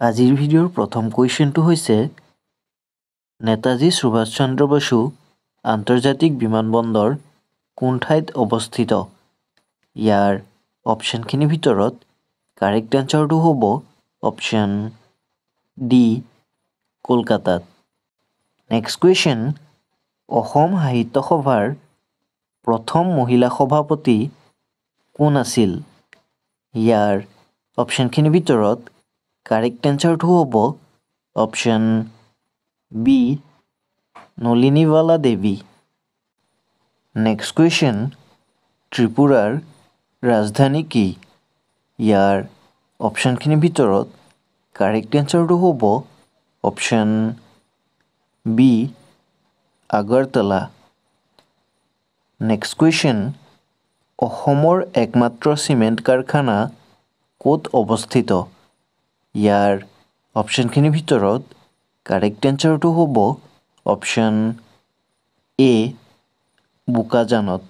আজিৰ ভিডিঅ'ৰ প্ৰথম কুৱেশ্যনটো হৈছে নেতাজী সুভাষ চন্দ্ৰ বসু আন্তৰ্জাতিক বিমানবন্দৰ কোন ঠাইত অৱস্থিত? ইয়াৰ অপশ্যনখিনিৰ ভিতৰত কাৰেক্ট এনচাৰটো হ'ব অপশ্যন ডি কলকাতাত। নেক্সট কুৱেশ্যন, অসম সাহিত্য সভাৰ প্ৰথম মহিলা সভাপতি কোন আছিল? ইয়াৰ অপশ্যনখিনিৰ ভিতৰত কাৰেক্ট এনচাৰটো হ'ব option B Nalinibala Devi. Next question, ত্ৰিপুৰাৰ ৰাজধানী কি? ইয়াৰ অপশ্যনখিনিৰ ভিতৰত কাৰেক্ট এনচাৰটো হ'ব option B Agartala. Next question, অসমৰ একমাত্ৰ চিমেণ্ট কাৰখানা ক'ত অৱস্থিত? ইয়াৰ অপশ্যনখিনিৰ ভিতৰত কাৰেক্ট এনচাৰটো হ'ব অপশ্যন এ বোকাজানত।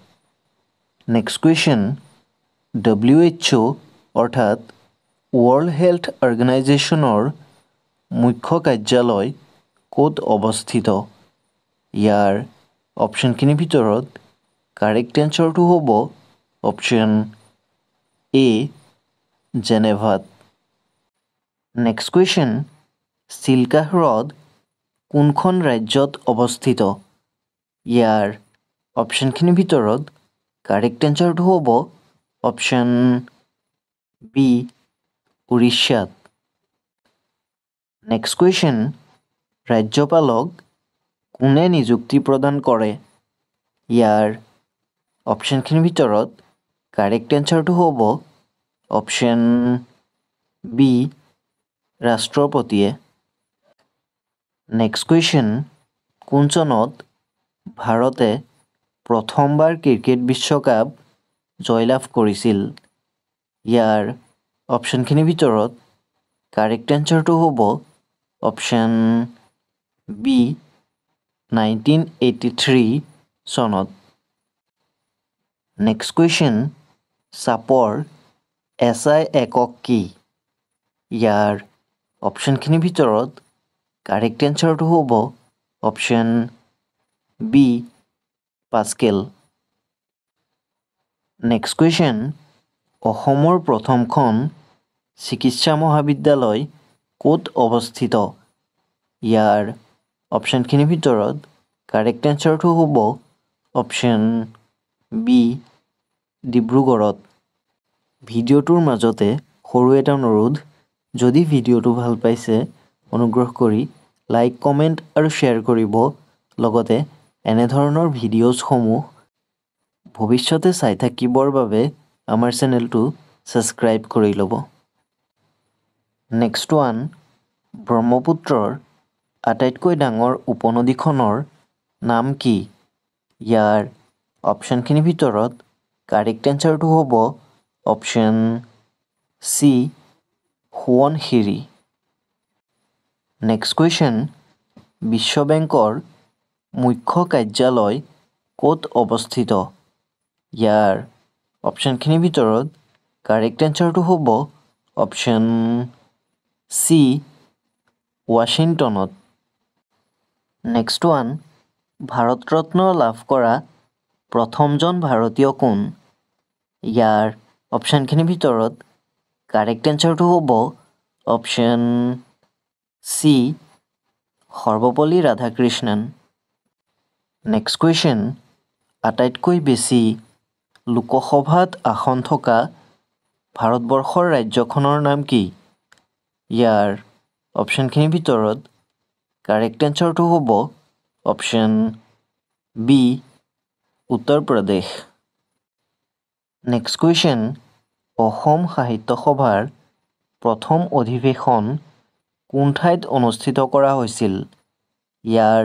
নেক্সট কুৱেশ্যন, WHO অৰ্থাৎ ৱৰ্ল্ড হেল্থ অৰ্গেনাইজেশ্যনৰ মুখ্য কাৰ্যালয় ক'ত অৱস্থিত? ইয়াৰ অপশ্যনখিনিৰ ভিতৰত কাৰেক্ট এনচাৰটো হ'ব অপশ্যন এ জেনেভাত। নেক্সট কুৱেশ্যন, চিল্কা হ্ৰদ কোনখন ৰাজ্যত অৱস্থিত? ইয়াৰ অপশ্যনখিনিৰ ভিতৰত কাৰেক্ট এনচাৰটো হ'ব অপশ্যন বি উৰিষ্যাত। নেক্সট কুৱেশ্যন, ৰাজ্যপালক কোনে নিযুক্তি প্ৰদান কৰে? ইয়াৰ অপশ্যনখিনিৰ ভিতৰত কাৰেক্ট এনচাৰটো হ'ব অপশ্যন বি ৰাষ্ট্ৰপতিয়ে। নেক্সট কুৱেশ্যন, কোন চনত ভাৰতে প্ৰথমবাৰ ক্ৰিকেট বিশ্বকাপ জয়লাভ কৰিছিল? ইয়াৰ অপশ্যনখিনিৰ ভিতৰত কাৰেক্ট এনচাৰটো হ'ব অপশ্যন বি 1983 চনত। নেক্সট কুৱেশ্যন, চাপৰ SI একক কি? ইয়াৰ অপশ্যনখিনিৰ ভিতৰত কাৰেক্ট এনচাৰটো হ'ব option B Pascal. Next question, অসমৰ প্ৰথমখন চিকিৎসা মহাবিদ্যালয় ক'ত অৱস্থিত? ইয়াৰ অপশ্যনখিনিৰ ভিতৰত কাৰেক্ট এনচাৰটো হ'ব অপশ্যন বি ডিব্ৰুগড়ত। ভিডিঅ'টোৰ মাজতে সৰু এটা অনুৰোধ, যদি ভিডিঅ'টো ভাল পাইছে অনুগ্ৰহ কৰি লাইক, কমেণ্ট আৰু শ্বেয়াৰ কৰিব। লগতে এনেধৰণৰ ভিডিঅ'ছসমূহ ভৱিষ্যতে চাই থাকিবৰ বাবে আমাৰ চেনেলটো ছাবস্ক্ৰাইব কৰি ল'ব। নেক্সট ওৱান, ব্ৰহ্মপুত্ৰৰ আটাইতকৈ ডাঙৰ উপনদীখনৰ নাম কি? ইয়াৰ অপশ্যনখিনিৰ ভিতৰত কাৰেক্ট এনচাৰটো হ'ব অপশ্যন চি সোৱণশিৰি। নেক্সট কুৱেশ্যন, বিশ্ব বেংকৰ মুখ্য কাৰ্যালয় ক'ত অৱস্থিত? ইয়াৰ অপশ্যনখিনিৰ ভিতৰত কাৰেক্ট এনচাৰটো হ'ব অপশ্যন চি ৱাশ্বিংটনত। নেক্সট ওৱান, ভাৰত ৰত্ন লাভ কৰা প্ৰথমজন ভাৰতীয় কোন? ইয়াৰ অপশ্যনখিনিৰ ভিতৰত কাৰেক্ট এনচাৰটো হ'ব option C Sarvepalli Radhakrishnan. Next question, আটাইতকৈ বেছি লোকসভাত আসন থকা ভাৰতবৰ্ষৰ ৰাজ্যখনৰ নাম কি? ইয়াৰ অপশ্যনখিনিৰ ভিতৰত কাৰেক্ট এনচাৰটো হ'ব option B Uttar Pradesh. Next question, Assam সাহিত্য সভাৰ প্ৰথম অধিৱেশন কোন ঠাইত অনুষ্ঠিত কৰা হৈছিল? ইয়াৰ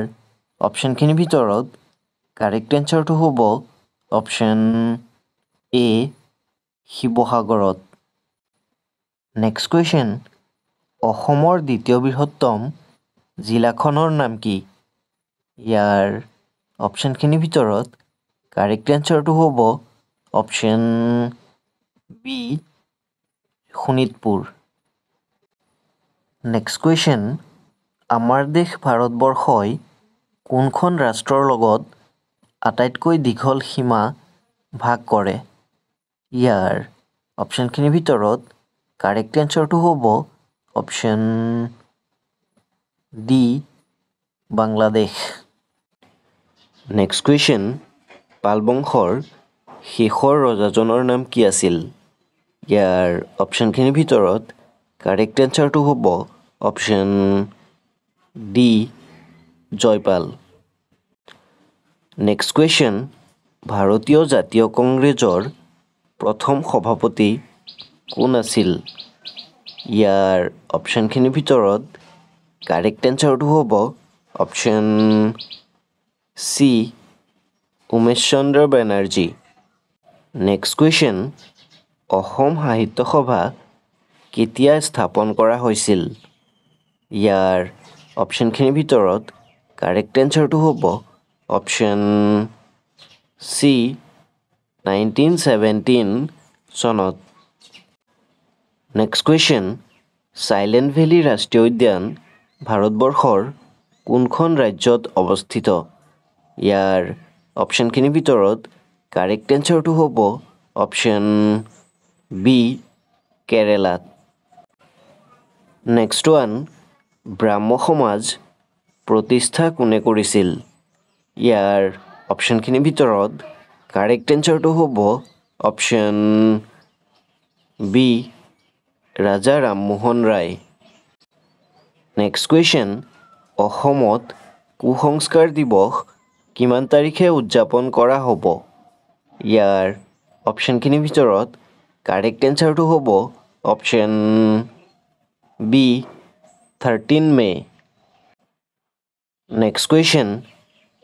অপশ্যনখিনিৰ ভিতৰত কাৰেক্ট এনচাৰটো হ'ব অপশ্যন এ শিৱসাগৰত। নেক্সট কুৱেশ্যন, অসমৰ দ্বিতীয় বৃহত্তম জিলাখনৰ নাম কি? ইয়াৰ অপশ্যনখিনিৰ ভিতৰত কাৰেক্ট এনচাৰটো হ'ব option B Sonitpur. Next question আমাৰ দেশ ভাৰতবৰ্ষই কোনখন ৰাষ্ট্ৰৰ লগত আটাইতকৈ দীঘল সীমা ভাগ কৰে ইয়াৰ অপশ্যনখিনিৰ ভিতৰত কাৰেক্ট এনচাৰটো হ'ব option D Bangladesh next question Pala বংশৰ শেষৰ ৰজাজনৰ নাম কি আছিল ইয়াৰ অপশ্যনখিনিৰ ভিতৰত কাৰেক্ট এনচাৰটো হ'ব option D Jaipal next question ভাৰতীয় জাতীয় কংগ্ৰেছৰ প্ৰথম সভাপতি কোন আছিল ইয়াৰ অপশ্যনখিনিৰ ভিতৰত কাৰেক্ট এনচাৰটো হ'ব অপশ্যন চি উমেশ চন্দ্ৰ বেনাৰ্জী নেক্সট কুৱেশ্যন অসম সাহিত্য সভা কেতিয়া স্থাপন কৰা হৈছিল ইয়াৰ অপশ্যনখিনিৰ ভিতৰত কাৰেক্ট এনচাৰটো হ'ব অপশ্যন চি 1917 চনত নেক্সট কুৱেশ্যন চাইলেণ্ট ভেলী ৰাষ্ট্ৰীয় উদ্যান ভাৰতবৰ্ষৰ কোনখন ৰাজ্যত অৱস্থিত ইয়াৰ অপশ্যনখিনিৰ ভিতৰত কাৰেক্ট এনচাৰটো হ'ব অপশ্যন বি কেৰেলাত নেক্সট ওৱান ব্ৰাহ্ম সমাজ প্ৰতিষ্ঠা কোনে কৰিছিল ইয়াৰ অপশ্যনখিনিৰ ভিতৰত কাৰেক্ট এনচাৰটো হ'ব option B Raja Rammohan Roy next question অসমত কুসংস্কাৰ দিৱস কিমান তাৰিখে উদযাপন কৰা হ'ব ইয়াৰ অপশ্যনখিনিৰ ভিতৰত কাৰেক্ট এনচাৰটো হ'ব অপশ্যন বি 13 মে নেক্সট কুৱেশ্যন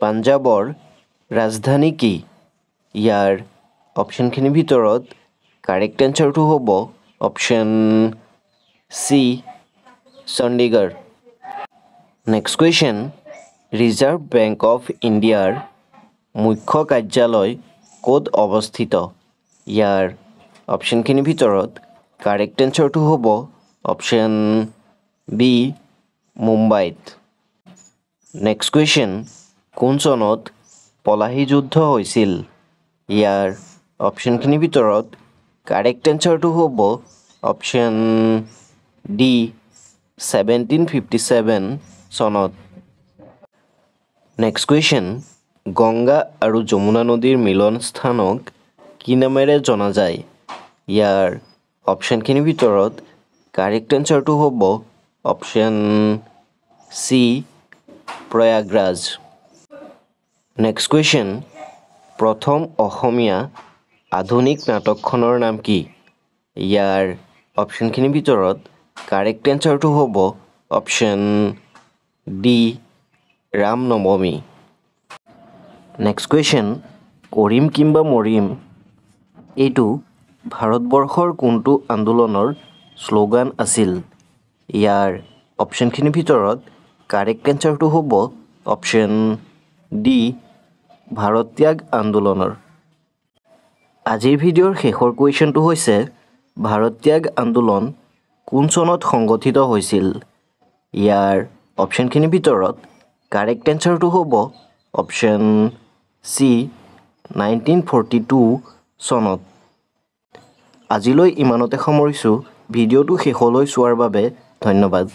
পাঞ্জাৱৰ ৰাজধানী কি ইয়াৰ অপশ্যনখিনিৰ ভিতৰত কাৰেক্ট এনচাৰটো হ'ব option C Chandigarh next question reserve bank of ইণ্ডিয়াৰ মুখ্য কাৰ্যালয় ক'ত অৱস্থিত ইয়াৰ অপশ্যনখিনিৰ ভিতৰত কাৰেক্ট এনচাৰটো হ'ব অপশ্যন বি মুম্বাইত নেক্সট কুৱেশ্যন কোন চনত পলাশী যুদ্ধ হৈছিল ইয়াৰ অপশ্যনখিনিৰ ভিতৰত কাৰেক্ট এনচাৰটো হ'ব অপশ্যন ডি 1757 চনত নেক্সট কুৱেশ্যন গংগা আৰু যমুনা নদীৰ মিলন স্থানক কি নামেৰে জনা যায় ইয়াৰ অপশ্যনখিনিৰ ভিতৰত কাৰেক্ট এনচাৰটো হ'ব option C Prayagraj next question প্ৰথম অসমীয়া আধুনিক নাটকখনৰ নাম কি ইয়াৰ অপশ্যনখিনিৰ ভিতৰত কাৰেক্ট এনচাৰটো হ'ব অপশ্যন ডি ৰাম নৱমী নেক্সট কুৱেশ্যন কৰিম কিম্বা মৰিম এইটো ভাৰতবৰ্ষৰ কোনটো আন্দোলনৰ শ্লোগান আছিল ইয়াৰ অপশ্যনখিনিৰ ভিতৰত কাৰেক্ট এনচাৰটো হ'ব অপশ্যন ডি ভাৰত ত্যাগ আন্দোলনৰ আজিৰ ভিডিঅ'ৰ শেষৰ কুৱেশ্যনটো হৈছে ভাৰত ত্যাগ আন্দোলন কোন চনত সংগঠিত হৈছিল ইয়াৰ অপশ্যনখিনিৰ ভিতৰত কাৰেক্ট এনচাৰটো হ'ব অপশ্যন চি 1942 চনত আজিলৈ ইমানতে সামৰিছোঁ ভিডিঅ'টো শেষলৈ চোৱাৰ বাবে ধন্যবাদ